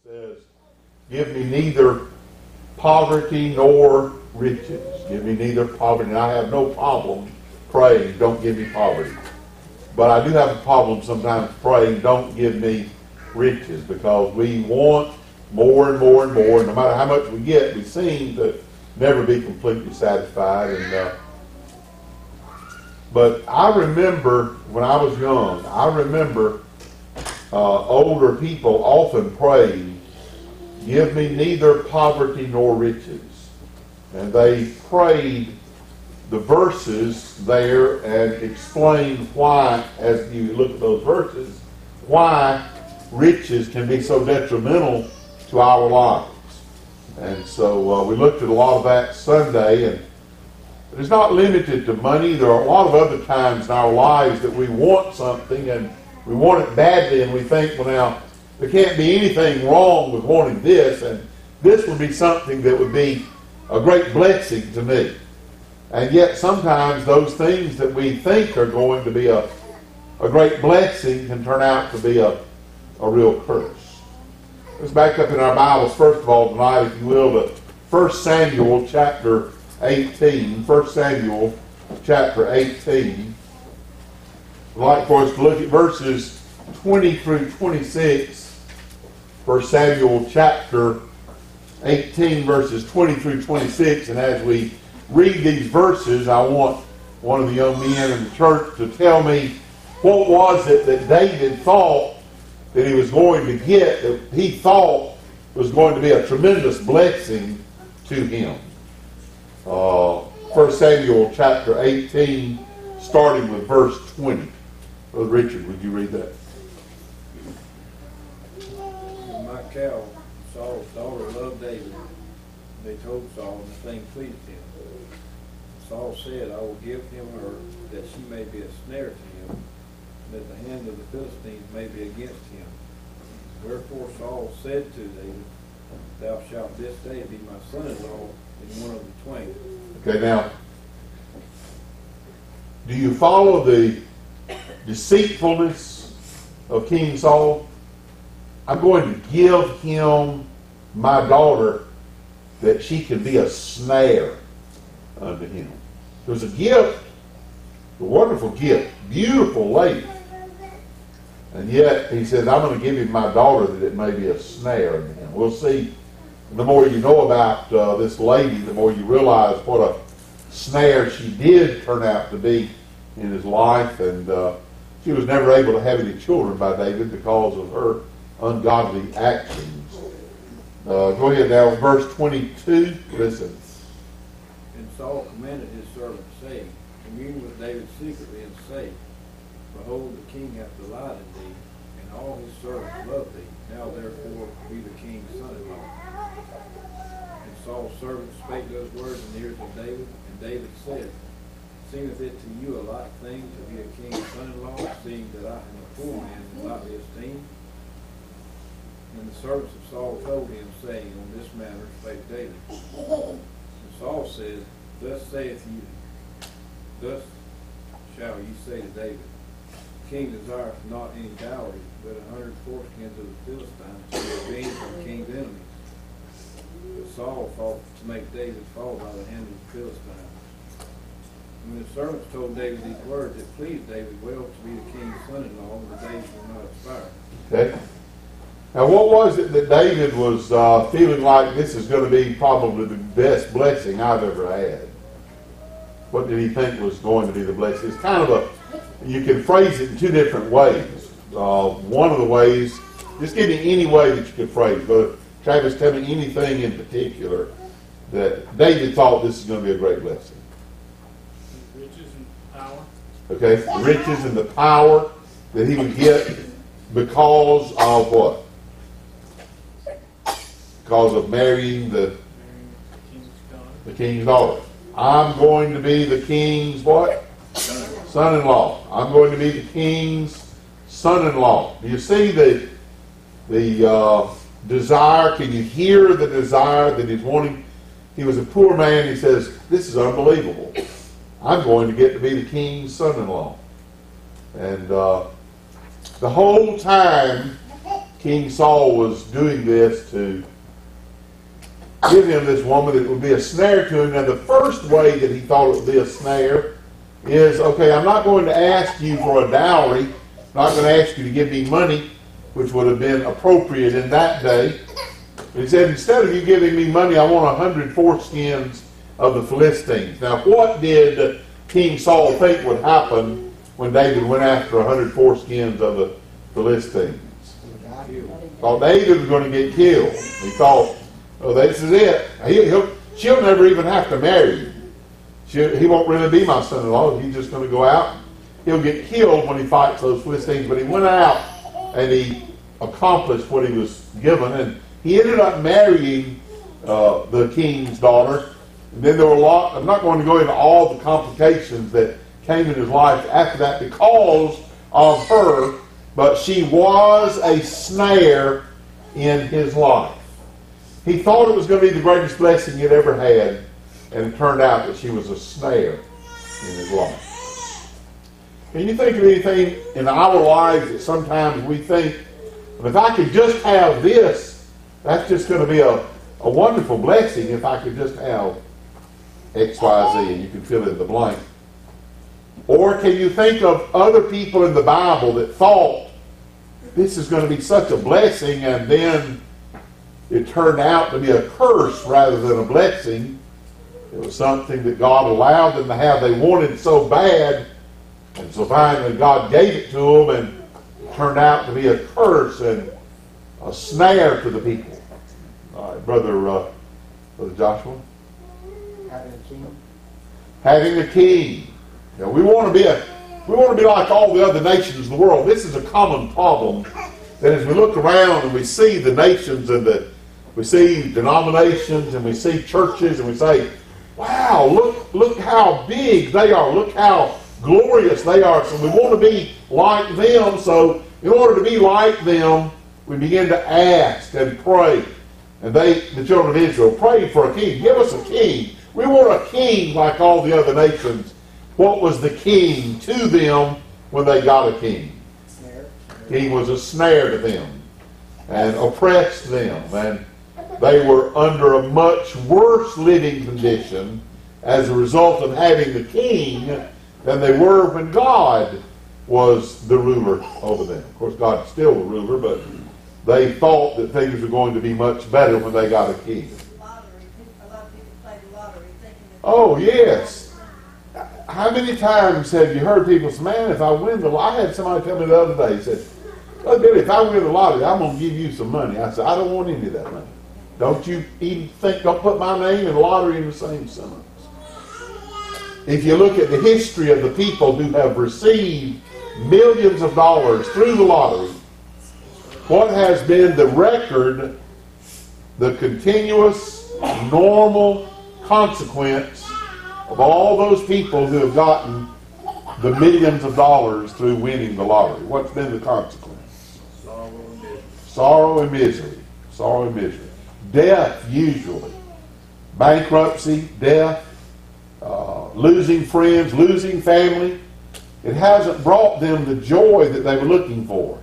says, give me neither poverty nor riches. Give me neither poverty. And I have no problem praying, don't give me poverty. But I do have a problem sometimes praying, don't give me riches, because we want more and more and more. No matter how much we get, we seem to never be completely satisfied. But I remember when I was young, older people often prayed, give me neither poverty nor riches. And they prayed the verses there and explained why, as you look at those verses, why riches can be so detrimental to our lives. And so we looked at a lot of that Sunday, and it's not limited to money. There are a lot of other times in our lives that we want something and we want it badly, and we think, well, now, there can't be anything wrong with wanting this, and this would be something that would be a great blessing to me. And yet sometimes those things that we think are going to be a great blessing can turn out to be a real curse. Let's back up in our Bibles, first of all, tonight, if you will, to 1 Samuel chapter 18. 1 Samuel chapter 18. I'd like for us to look at verses 20 through 26. 1 Samuel chapter 18, verses 20 through 26. And as we read these verses, I want one of the young men in the church to tell me what was it that David thought that he was going to get, that he thought was going to be a tremendous blessing to him. 1 Samuel chapter 18, starting with verse 20. Brother Richard, would you read that? Michal, Saul's daughter, loved David. They told Saul, and the thing pleased him. Saul said, I will give him her, that she may be a snare to him, and that the hand of the Philistines may be against him. Wherefore Saul said to David, thou shalt this day be my son-in-law in one of the twain. Okay, now, do you follow the deceitfulness of King Saul? I'm going to give him my daughter that she can be a snare unto him. It was a gift, a wonderful gift, beautiful lady. And yet he says, I'm going to give him my daughter that it may be a snare unto him. We'll see, the more you know about this lady, the more you realize what a snare she did turn out to be in his life. And she was never able to have any children by David because of her ungodly actions. Go ahead now, verse 22. Listen. And Saul commanded his servant, saying, commune with David secretly, and say, behold, the king hath delighted thee, and all his servants love thee. Now therefore be the king's son-in-law. And Saul's servant spake those words in the ears of David, and David said, seemeth it to you a light thing to be a king's son-in-law, seeing that I am a poor man and lightly esteemed? And the servants of Saul told him, saying, on this matter spake David. And Saul said, thus saith you, thus shall ye say to David, the king desireth not any dowry, but 100 foreskins of the Philistines to be avenged on the king's enemies. But Saul thought to make David fall by the hand of the Philistines. And when the servants told David these words, it pleased David well to be the king's son-in-law, and the days will not expire. Okay. Now, what was it that David was feeling like this is going to be probably the best blessing I've ever had? What did he think was going to be the blessing? It's kind of you can phrase it in two different ways. One of the ways, just give me any way that you could phrase it. But Travis, tell me anything in particular that David thought this is going to be a great blessing. Riches and power. Okay, the riches and the power that he would get because of what? Because of marrying the king's daughter. I'm going to be the king's what? Son-in-law. I'm going to be the king's son-in-law. Do you see the desire? Can you hear the desire that he's wanting? He was a poor man. He says, this is unbelievable. I'm going to get to be the king's son-in-law. And the whole time King Saul was doing this to give him this woman that would be a snare to him. Now, the first way that he thought it would be a snare is, okay, I'm not going to ask you for a dowry. I'm not going to ask you to give me money, which would have been appropriate in that day. But he said, instead of you giving me money, I want 100 foreskins of the Philistines. Now, what did King Saul think would happen when David went after 100 foreskins of the Philistines? Thought David was going to get killed. He thought, oh, this is it. She'll never even have to marry you. He won't really be my son-in-law. He's just going to go out. He'll get killed when he fights those Philistines. But he went out and he accomplished what he was given. And he ended up marrying the king's daughter. And then there were a lot. I'm not going to go into all the complications that came in his life after that because of her. But she was a snare in his life. He thought it was going to be the greatest blessing he'd ever had, and it turned out that she was a snare in his life. Can you think of anything in our lives that sometimes we think, if I could just have this, that's just going to be a wonderful blessing if I could just have X, Y, Z, and you can fill in the blank. Or can you think of other people in the Bible that thought this is going to be such a blessing, and then it turned out to be a curse rather than a blessing? It was something that God allowed them to have. They wanted so bad, and so finally God gave it to them, and it turned out to be a curse and a snare to the people. All right, Brother Joshua? Having a king. Having a king. Now, we want to be like all the other nations of the world. This is a common problem. That as we look around and we see the nations and we see denominations and we see churches and we say, wow, look how big they are. Look how glorious they are. So we want to be like them. So in order to be like them, we begin to ask and pray. And the children of Israel, prayed for a king. Give us a king. We want a king like all the other nations. What was the king to them when they got a king? He was a snare to them and oppressed them. And they were under a much worse living condition as a result of having the king than they were when God was the ruler over them. Of course, God's still the ruler, but they thought that things were going to be much better when they got a king. A lot of people play the lottery thinking that. Oh, yes. How many times have you heard people say, man, if I win the lottery, I had somebody tell me the other day, he said, well, Billy, if I win the lottery, I'm going to give you some money. I said, I don't want any of that money. Don't you even don't put my name and lottery in the same sentence. If you look at the history of the people who have received millions of dollars through the lottery, what has been the record, the continuous, normal consequence of all those people who have gotten the millions of dollars through winning the lottery? What's been the consequence? Sorrow and misery. Sorrow and misery. Sorrow and misery. Death, usually. Bankruptcy, death, losing friends, losing family. It hasn't brought them the joy that they were looking for.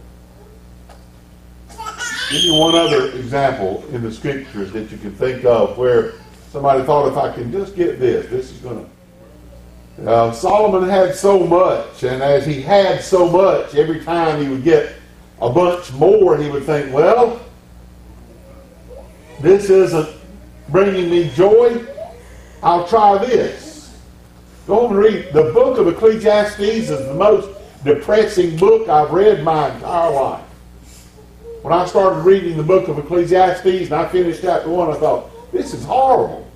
Give me one other example in the scriptures that you can think of where somebody thought, if I can just get this is going to... Solomon had so much, and as he had so much, every time he would get a bunch more, he would think, well, this isn't bringing me joy. I'll try this. Go home and read. The book of Ecclesiastes is the most depressing book I've read my entire life. When I started reading the book of Ecclesiastes and I finished chapter 1, I thought, this is horrible.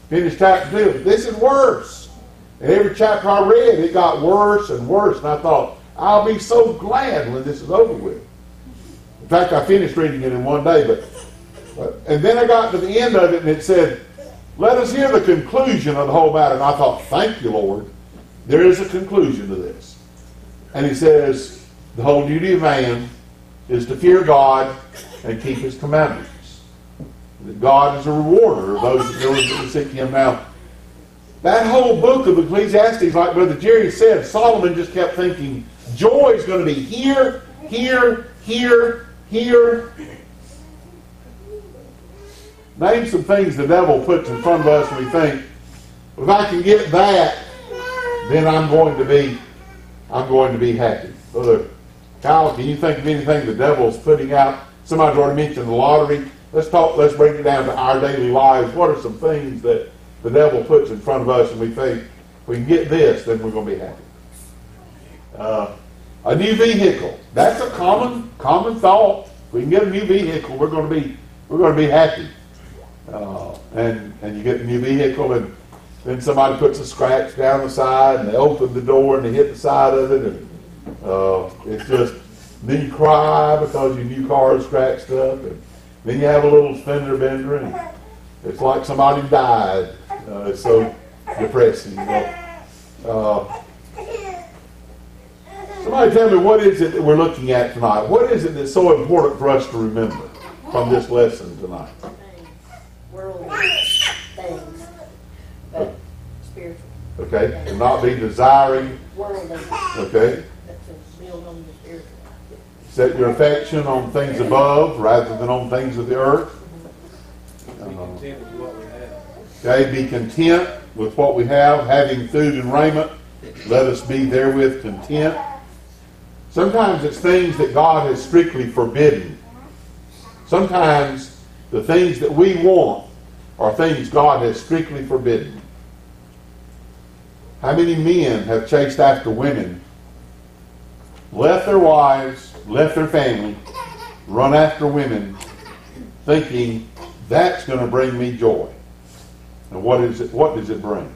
Finished chapter 2, this is worse. And every chapter I read, it got worse and worse. And I thought, I'll be so glad when this is over with. In fact, I finished reading it in one day. And then I got to the end of it and it said, let us hear the conclusion of the whole matter. And I thought, thank you, Lord. There is a conclusion to this. And he says, the whole duty of man is to fear God and keep his commandments. That God is a rewarder of those that diligently seek him. Now, that whole book of Ecclesiastes, like Brother Jerry said, Solomon just kept thinking, joy is going to be here, here, here, here, name some things the devil puts in front of us and we think, if I can get that, then I'm going to be happy. Brother Kyle, can you think of anything the devil's putting out? Somebody's already mentioned the lottery. Let's break it down to our daily lives. What are some things that the devil puts in front of us and we think, if we can get this, then we're going to be happy? A new vehicle. That's a common thought. If we can get a new vehicle, we're going to be happy. And you get a new vehicle, and then somebody puts a scratch down the side, and they open the door and they hit the side of it, and it's just, then you cry because your new car is scratched up, and then you have a little fender bender, and it's like somebody died. It's so depressing. Somebody tell me, what is it that we're looking at tonight? What is it that's so important for us to remember from this lesson tonight? Worldly things, but spiritual. Okay, and not be desiring. Worldly. Okay. That's to build on the spiritual. Set your affection on things above rather than on things of the earth. Be content with what we have. Okay, be content with what we have, having food and raiment. Let us be therewith content. Sometimes it's things that God has strictly forbidden. Sometimes the things that we want are things God has strictly forbidden. How many men have chased after women, left their wives, left their family, run after women, thinking that's going to bring me joy? And what does it bring?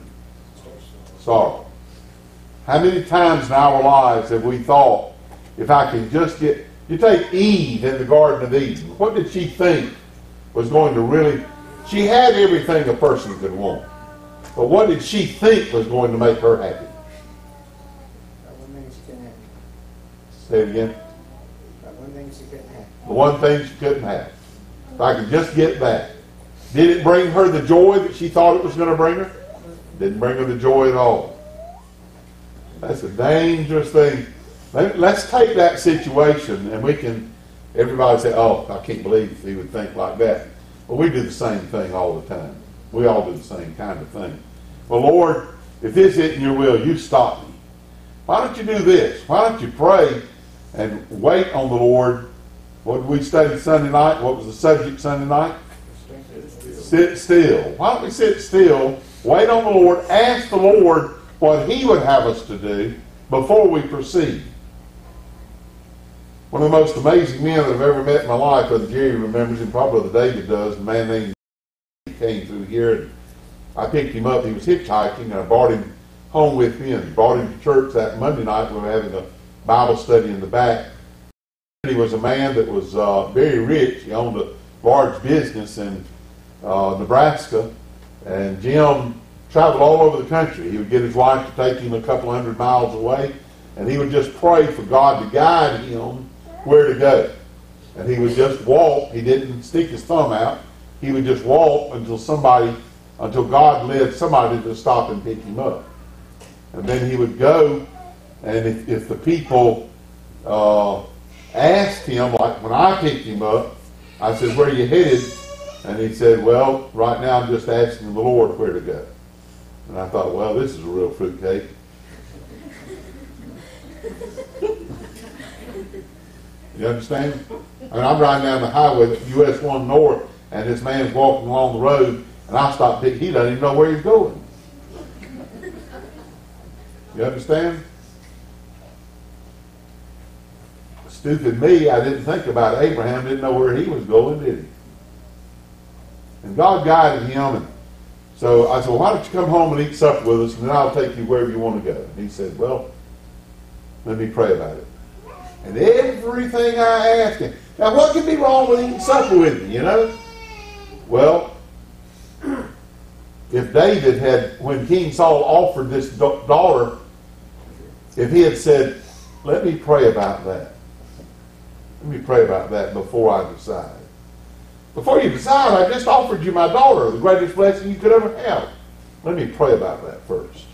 Sorrow. How many times in our lives have we thought, if I can just get... You take Eve in the Garden of Eden. What did she think was going to really... She had everything a person could want. But what did she think was going to make her happy? That one thing she couldn't have. Say it again. That one thing she couldn't have. The one thing she couldn't have. If I could just get that. Did it bring her the joy that she thought it was going to bring her? Didn't bring her the joy at all. That's a dangerous thing. Let's take that situation and we can, everybody say, oh, I can't believe he would think like that. Well, we do the same thing all the time. We all do the same kind of thing. Well, Lord, if this isn't your will, you stop me. Why don't you do this? Why don't you pray and wait on the Lord? What did we study Sunday night? What was the subject Sunday night? Sit still. Why don't we sit still, wait on the Lord, ask the Lord what He would have us to do before we proceed. One of the most amazing men that I've ever met in my life, Brother Jerry remembers him, probably Brother David does, a man named came through here, and I picked him up. He was hitchhiking, and I brought him home with me and brought him to church that Monday night. We were having a Bible study in the back. He was a man that was very rich. He owned a large business in Nebraska, and Jim traveled all over the country. He would get his wife to take him a couple 100 miles away, and he would just pray for God to guide him where to go. And he would just walk. He didn't stick his thumb out. He would just walk until God led somebody to stop and pick him up. And then he would go, and if the people asked him, like when I picked him up, I said, where are you headed? And he said, well, right now I'm just asking the Lord where to go. And I thought, well, this is a real fruitcake. You understand? I mean, I'm riding down the highway, US 1 North, and this man's walking along the road, and I stopped thinking, he doesn't even know where he's going. You understand? Stupid me, I didn't think about Abraham, didn't know where he was going, did he? And God guided him, and so I said, well, why don't you come home and eat supper with us, and then I'll take you wherever you want to go. And he said, well, let me pray about it. And everything I asked him. Now, what could be wrong with eating supper with me, you know? Well, if David had, when King Saul offered this daughter, if he had said, let me pray about that. Let me pray about that before I decide. Before you decide, I just offered you my daughter, the greatest blessing you could ever have. Let me pray about that first.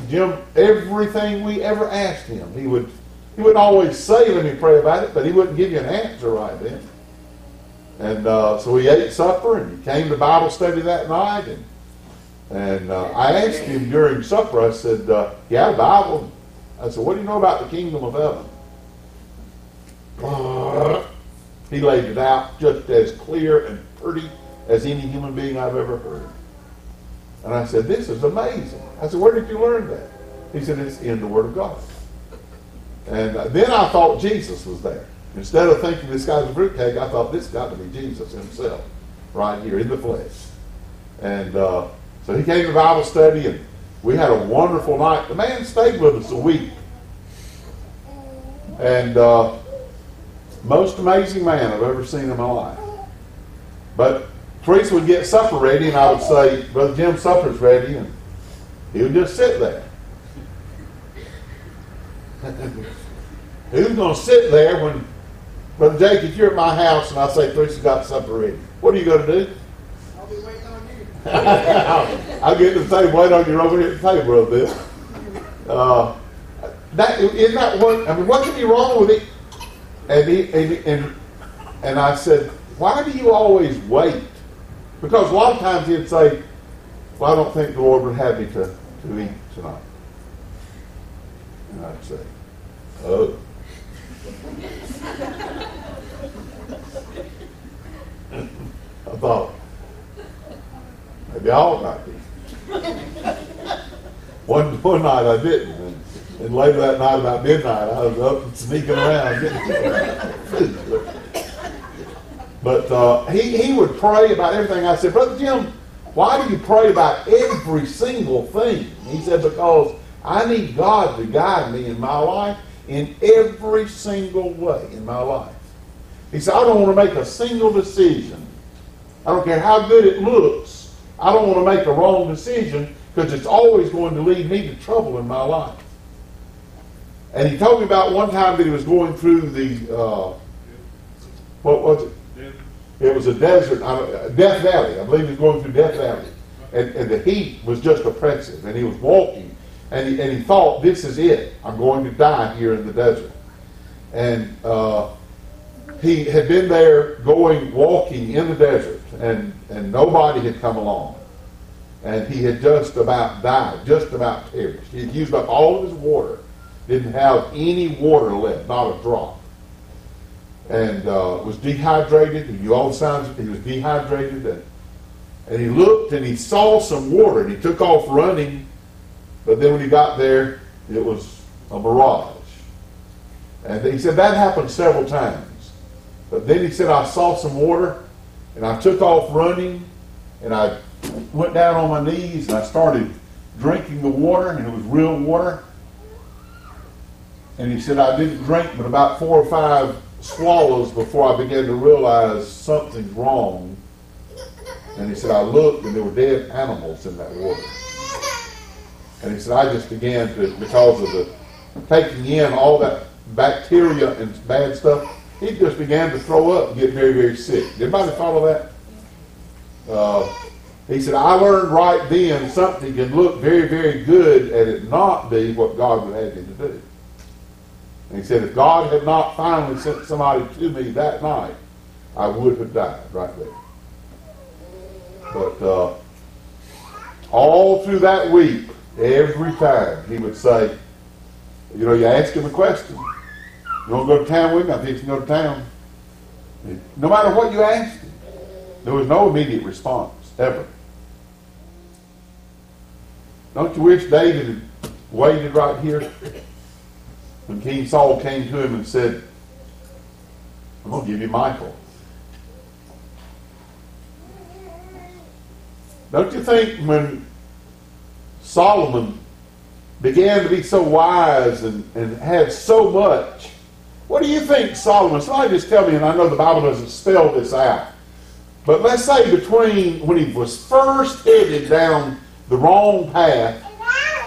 Jim, everything we ever asked him, he would He wouldn't always say, let me pray about it, but he wouldn't give you an answer right then. And so we ate supper, and he came to Bible study that night. And I asked him during supper, I said, you have a Bible? I said, what do you know about the kingdom of heaven? He laid it out just as clear and pretty as any human being I've ever heard. And I said, this is amazing. I said, where did you learn that? He said, it's in the Word of God. And then I thought Jesus was there. Instead of thinking this guy's a fruitcake, I thought this got to be Jesus himself, right here in the flesh. And so he came to Bible study, and we had a wonderful night. The man stayed with us a week. And most amazing man I've ever seen in my life. But Teresa would get supper ready, and I would say, Brother Jim, supper's ready, and he would just sit there. Who's going to sit there when, Brother Jake, if you're at my house and I say Teresa's got supper ready, what are you going to do? I'll be waiting on you. I'll get to the table, wait on you over here at the table a bit. Isn't that what, I mean, what can be wrong with it? And I said, why do you always wait? Because a lot of times he'd say, well, I don't think the Lord would have me to eat tonight. And I'd say, oh. I thought, maybe I ought not be. One night I didn't. And later that night, about midnight, I was up and sneaking around getting food. But he would pray about everything. I said, Brother Jim, why do you pray about every single thing? He said, because I need God to guide me in my life in every single way in my life. He said, I don't want to make a single decision. I don't care how good it looks. I don't want to make a wrong decision because it's always going to lead me to trouble in my life. And he told me about one time that he was going through the, what was it? It was a desert, Death Valley. I believe he was going through Death Valley. And the heat was just oppressive. And he was walking. And he thought, this is it. I'm going to die here in the desert. And he had been there walking in the desert. And nobody had come along. And he had just about died, just about perished. He had used up all of his water. Didn't have any water left, not a drop. And was dehydrated. He knew all the signs that he was dehydrated. And he looked and he saw some water and he took off running. But then when he got there, it was a mirage. And he said that happened several times. But then he said, I saw some water and I took off running and I went down on my knees and I started drinking the water, and it was real water. And he said, I didn't drink but about 4 or 5 swallows before I began to realize something's wrong. And he said, I looked and there were dead animals in that water. And he said, I just began to, because of the taking in all that bacteria and bad stuff, he just began to throw up and get very, very sick. Did anybody follow that? He said, I learned right then something can look very, very good and it not be what God would have you to do. And he said, if God had not finally sent somebody to me that night, I would have died right there. But all through that week, every time he would say, you know, you ask him a question. You want to go to town with me? I'm fixing to go to town. No matter what you asked him, there was no immediate response, ever. Don't you wish David had waited right here? When King Saul came to him and said, I'm going to give you Michael. Don't you think when Solomon began to be so wise and had so much, what do you think Solomon, somebody just tell me, and I know the Bible doesn't spell this out, but let's say between when he was first headed down the wrong path,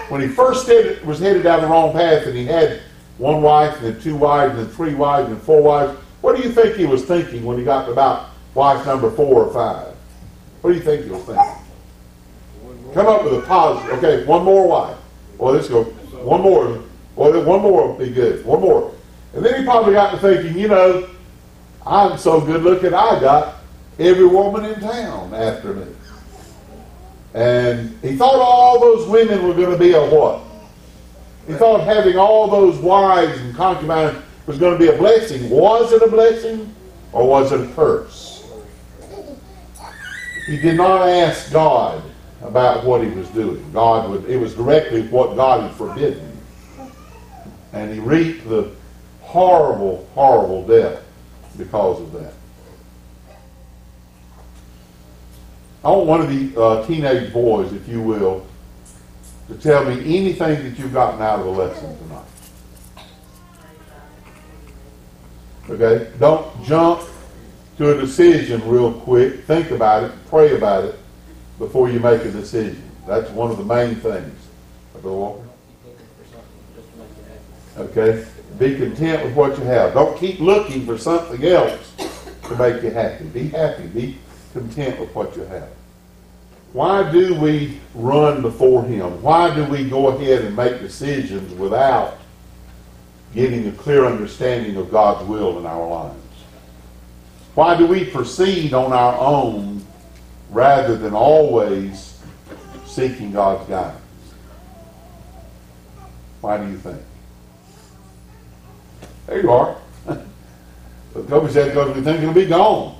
when he first was headed down the wrong path and he had 1 wife and then 2 wives and then 3 wives and 4 wives, what do you think he was thinking when he got to about wife number 4 or 5? What do you think he was thinking? Come up with a positive. Okay, 1 more wife. Well, let's go. 1 more. Well, one more will be good. One more. And then he probably got to thinking, you know, I'm so good looking, I got every woman in town after me. And he thought all those women were going to be a what? He thought having all those wives and concubines was going to be a blessing. Was it a blessing or was it a curse? He did not ask God about what he was doing. It was directly what God had forbidden. And he reaped the horrible, horrible death because of that. I want one of the teenage boys, if you will, to tell me anything that you've gotten out of the lesson tonight. Okay? Don't jump to a decision real quick. Think about it. Pray about it before you make a decision. That's one of the main things. Brother Walker? Okay? Be content with what you have. Don't keep looking for something else to make you happy. Be happy. Be content with what you have. Why do we run before Him? Why do we go ahead and make decisions without getting a clear understanding of God's will in our lives? Why do we proceed on our own rather than always seeking God's guidance? Why do you think? There you are. Kobe said, because we think it'll be gone.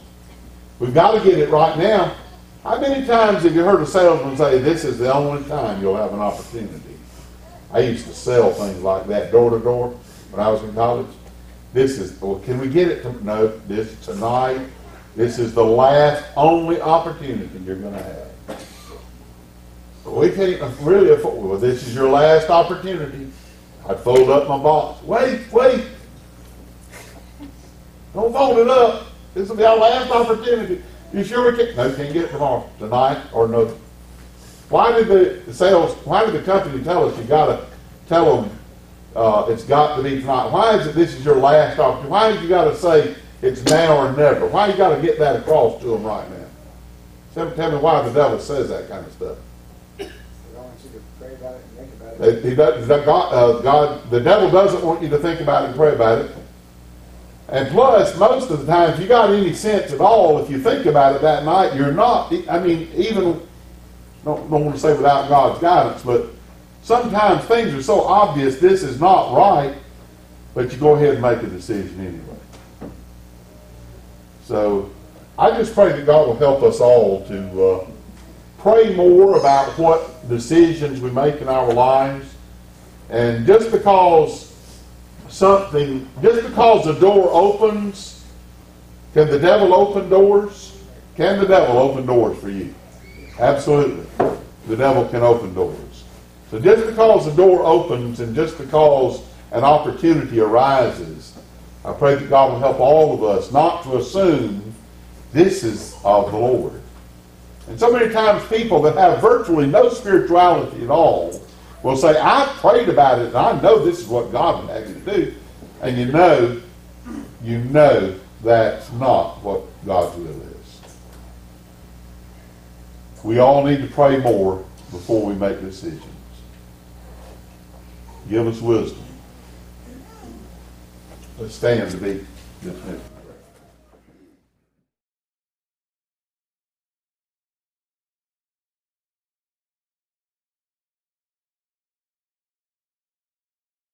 We've got to get it right now. How many times have you heard a salesman say, this is the only time you'll have an opportunity? I used to sell things like that door to door when I was in college. Can we get it? No, this tonight. This is the last, only opportunity you're going to have. But we can't really afford, well, this is your last opportunity. I'd fold up my box. Wait. Don't fold it up. This will be our last opportunity. You sure we can't? No, you can't get it tomorrow, tonight, or no. Why did the company tell us you got to tell them it's got to be tonight? Why is it this is your last opportunity? Why did you got to say it's now or never? Why you got to get that across to them right now? Tell me why the devil says that kind of stuff. They don't want you to pray about it and think about it. The devil doesn't want you to think about it and pray about it. And plus, most of the time, if you got any sense at all, if you think about it that night, you're not, even, don't want to say without God's guidance, but sometimes things are so obvious this is not right, but you go ahead and make a decision anyway. So, I just pray that God will help us all to pray more about what decisions we make in our lives. And just because the door opens, can the devil open doors? Can the devil open doors for you? Absolutely. The devil can open doors. So just because the door opens and just because an opportunity arises, I pray that God will help all of us not to assume this is of the Lord. And so many times people that have virtually no spirituality at all will say, I prayed about it and I know this is what God would have you to do. And you know that's not what God's will is. We all need to pray more before we make decisions. Give us wisdom. Let's stand to be dismissed.